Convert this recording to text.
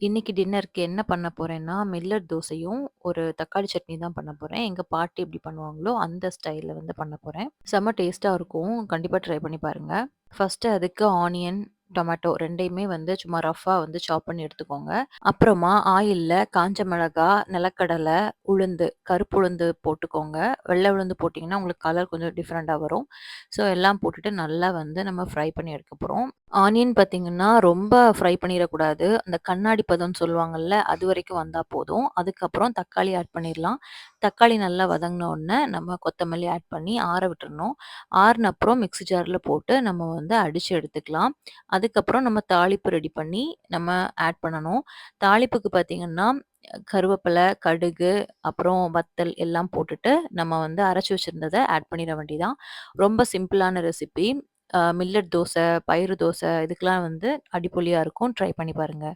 இன்னைக்கு டின்னருக்கு என்ன பண்ண போறேன்னா, மில்லட் தோசையும், ஒரு தக்காளி சட்னி தான் பண்ண போறேன். எங்க பாட்டி எப்படி பண்ணுவாங்களோ, அந்த ஸ்டைல்ல வந்து பண்ண போறேன். செம்ம டேஸ்ட்டா இருக்கும். கண்டிப்பா ட்ரை பண்ணி பாருங்க. ஃபர்ஸ்ட்டு அதுக்கு ஆனியன், டொமேட்டோ 2யுமே வந்து சும்மா ரஃப்பா வந்து சாப் பண்ணி எடுத்துக்கோங்க. அப்புறமா ஆயில்ல காஞ்ச மிளகா, நிலக்கடலை, உளுந்து, கருப்பு உளுந்து போட்டுக்கோங்க. வெள்ளை உளுந்து போட்டிங்கன்னா, உங்களுக்கு கலர் கொஞ்சம் டிஃப்ரெண்ட்டா வரும். ஸோ எல்லாம் போட்டுட்டு நல்லா வந்து நம்ம ஃப்ரை பண்ணி எடுக்க போறோம். ஆனியன் பார்த்தீங்கன்னா, ரொம்ப ஃப்ரை பண்ணிறக்கூடாது. அந்த கண்ணாடி பதம்ன்னு சொல்லுவாங்கல்ல, அது வரைக்கும் வந்தா போதும். அதுக்கப்புறம் தக்காளி ஆட் பண்ணிரலாம். தக்காளி நல்லா வதங்குன உடனே, நம்ம கொத்தமல்லி ஆட் பண்ணி ஆற விட்டுறணும். ஆறுன அப்புறம் மிக்ஸி ஜார்ல போட்டு நம்ம வந்து அடிச்சு எடுத்துக்கலாம். அதுக்கப்புறம் நம்ம தாளிப்பு ரெடி பண்ணி நம்ம ஆட் பண்ணணும். தாளிப்புக்கு பார்த்தீங்கன்னா, கருவேப்பிலை, கடுகு, அப்புறம் வத்தல் எல்லாம் போட்டுட்டு, நம்ம வந்து அரைச்சு வச்சிருந்தத ஆட் பண்ணிற வேண்டியதான். ரொம்ப சிம்பிளான ரெசிபி. மில்லட் தோசை, பயிறு தோசை இதுக்கெல்லாம் வந்து அடிப்பொலியா இருக்கும். ட்ரை பண்ணி பாருங்க.